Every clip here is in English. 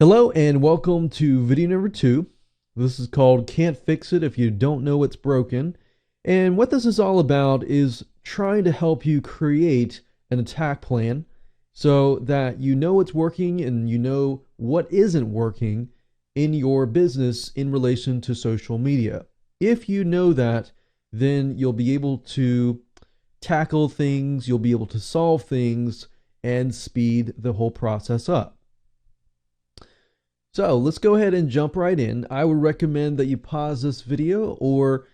Hello and welcome to video number 2. This is called Can't Fix It If You Don't Know What's Broken. And what this is all about is trying to help you create an attack plan so that you know what's working and you know what isn't working in your business in relation to social media. If you know that, then you'll be able to tackle things, you'll be able to solve things, and speed the whole process up. So let's go ahead and jump right in. I would recommend that you pause this video or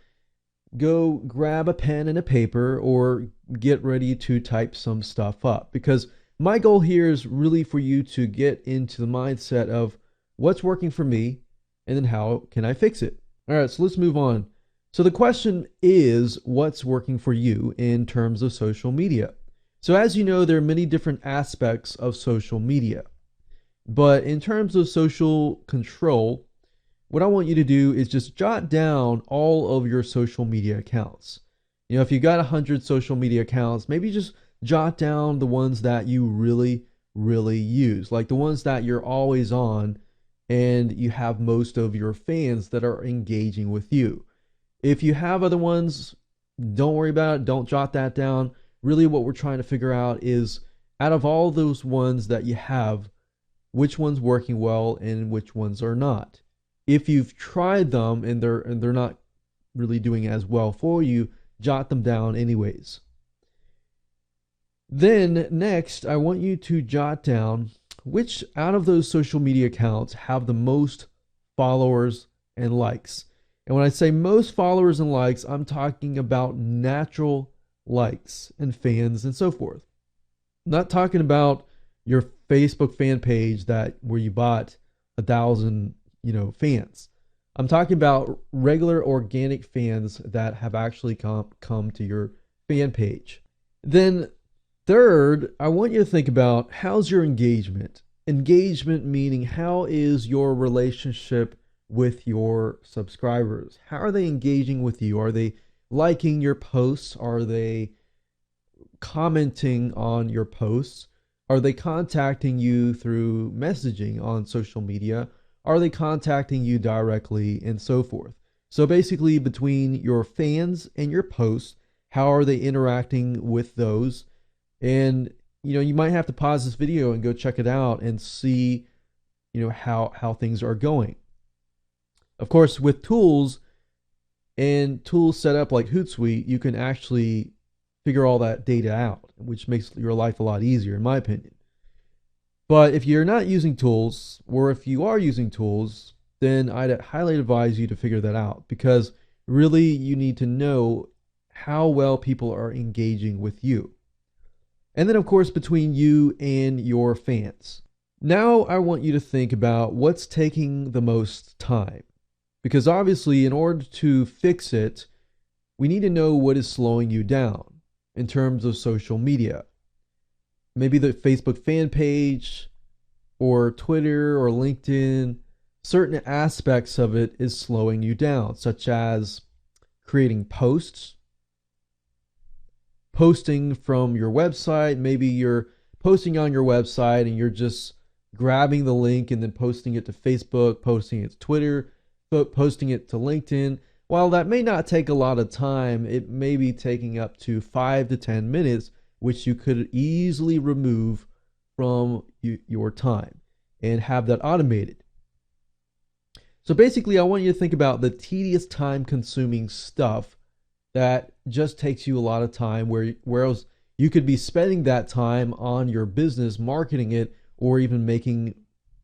go grab a pen and a paper or get ready to type some stuff up, because my goal here is really for you to get into the mindset of what's working for me and then how can I fix it. All right, so let's move on. So the question is, what's working for you in terms of social media? So as you know, there are many different aspects of social media. But in terms of social control, what I want you to do is just jot down all of your social media accounts. If you got 100 social media accounts, maybe just jot down the ones that you really use, like the ones that you're always on and you have most of your fans that are engaging with you. If you have other ones, don't worry about it. Don't jot that down. Really, what we're trying to figure out is, out of all those ones that you have, which one's working well and which ones are not. If you've tried them and they're not really doing as well for you, jot them down anyways. Then next, I want you to jot down which out of those social media accounts have the most followers and likes. And when I say most followers and likes, I'm talking about natural likes and fans and so forth. I'm not talking about your Facebook fan page where you bought 1,000, fans. I'm talking about regular organic fans that have actually come to your fan page. Then third, I want you to think about, how's your engagement? Engagement meaning, how is your relationship with your subscribers? How are they engaging with you? Are they liking your posts? Are they commenting on your posts? Are they contacting you through messaging on social media? Are they contacting you directly and so forth? So basically, between your fans and your posts, how are they interacting with those? And you might have to pause this video and go check it out and see how things are going. Of course, with tools set up like Hootsuite, you can actually figure all that data out, which makes your life a lot easier, in my opinion. But if you're not using tools, or if you are using tools, then I'd highly advise you to figure that out, because really you need to know how well people are engaging with you. And then, of course, between you and your fans. Now I want you to think about what's taking the most time, because obviously, in order to fix it, we need to know what is slowing you down in terms of social media. Maybe the Facebook fan page or Twitter or LinkedIn, certain aspects of it is slowing you down, such as creating posts, posting from your website. Maybe you're posting on your website and you're just grabbing the link and then posting it to Facebook, posting it to Twitter, posting it to LinkedIn. While that may not take a lot of time, it may be taking up to 5 to 10 minutes, which you could easily remove from your time and have that automated. So basically, I want you to think about the tedious, time-consuming stuff that just takes you a lot of time, whereas you could be spending that time on your business, marketing it, or even making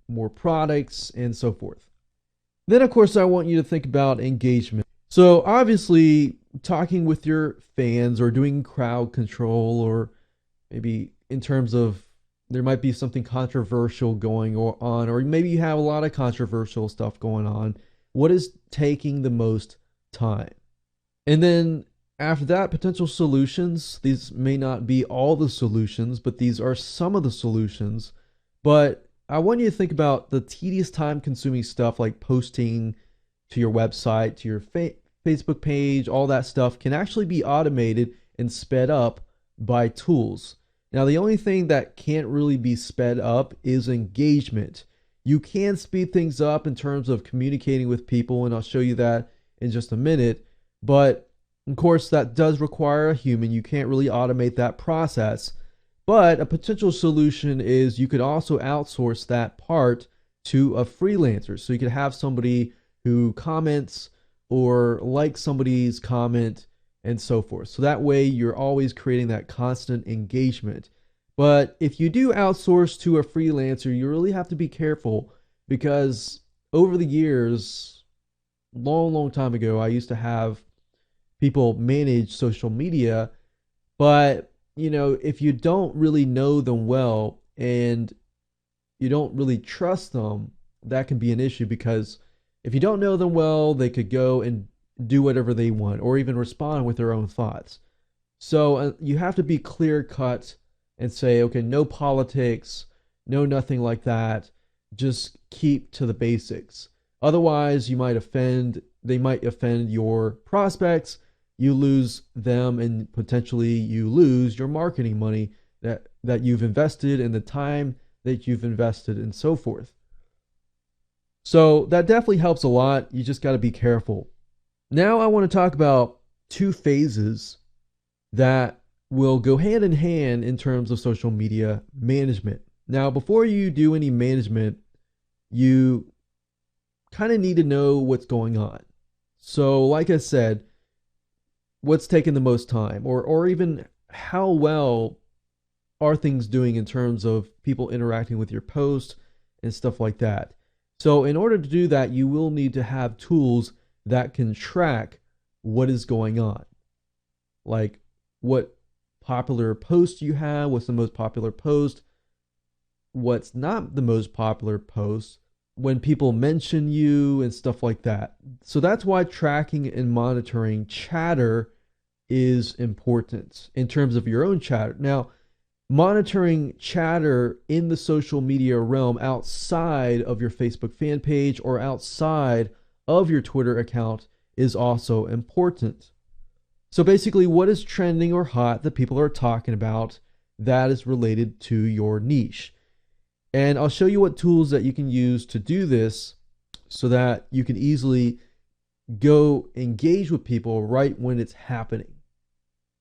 more products and so forth. Then, of course, I want you to think about engagement. So obviously, talking with your fans or doing crowd control, or maybe in terms of there might be something controversial going on, or maybe you have a lot of controversial stuff going on. What is taking the most time? And then after that, potential solutions. These may not be all the solutions, but these are some of the solutions. But I want you to think about the tedious, time-consuming stuff like posting to your website, to your Facebook page. All that stuff can actually be automated and sped up by tools. Now, the only thing that can't really be sped up is engagement. You can speed things up in terms of communicating with people, and I'll show you that in just a minute. But of course, that does require a human. You can't really automate that process. But a potential solution is you could also outsource that part to a freelancer. So you could have somebody who comments or likes somebody's comment and so forth. So that way you're always creating that constant engagement. But if you do outsource to a freelancer, you really have to be careful because over the years, long time ago, I used to have people manage social media, but if you don't really know them well and you don't really trust them, that can be an issue because if you don't know them well, they could go and do whatever they want or even respond with their own thoughts. So you have to be clear cut and say, okay, no politics, no nothing like that. Just keep to the basics. Otherwise, they might offend your prospects. You lose them and potentially you lose your marketing money that you've invested and the time that you've invested and so forth. So that definitely helps a lot. You just got to be careful. Now I want to talk about two phases that will go hand in hand in terms of social media management. Now, before you do any management, you kind of need to know what's going on. So, like I said, what's taking the most time, or even how well are things doing in terms of people interacting with your post and stuff like that. So, in order to do that, you will need to have tools that can track what is going on, like what popular post you have, what's the most popular post, what's not the most popular post, when people mention you and stuff like that. So that's why tracking and monitoring chatter is important in terms of your own chatter. Now, monitoring chatter in the social media realm outside of your Facebook fan page or outside of your Twitter account is also important. So basically, what is trending or hot that people are talking about that is related to your niche. And I'll show you what tools that you can use to do this so that you can easily go engage with people right when it's happening.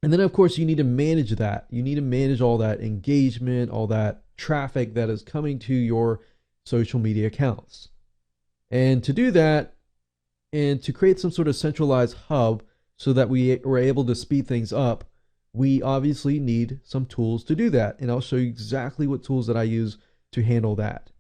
And then, of course, you need to manage that. You need to manage all that engagement, all that traffic that is coming to your social media accounts. And to do that, and to create some sort of centralized hub so that we were able to speed things up, we obviously need some tools to do that. And I'll show you exactly what tools that I use to handle that.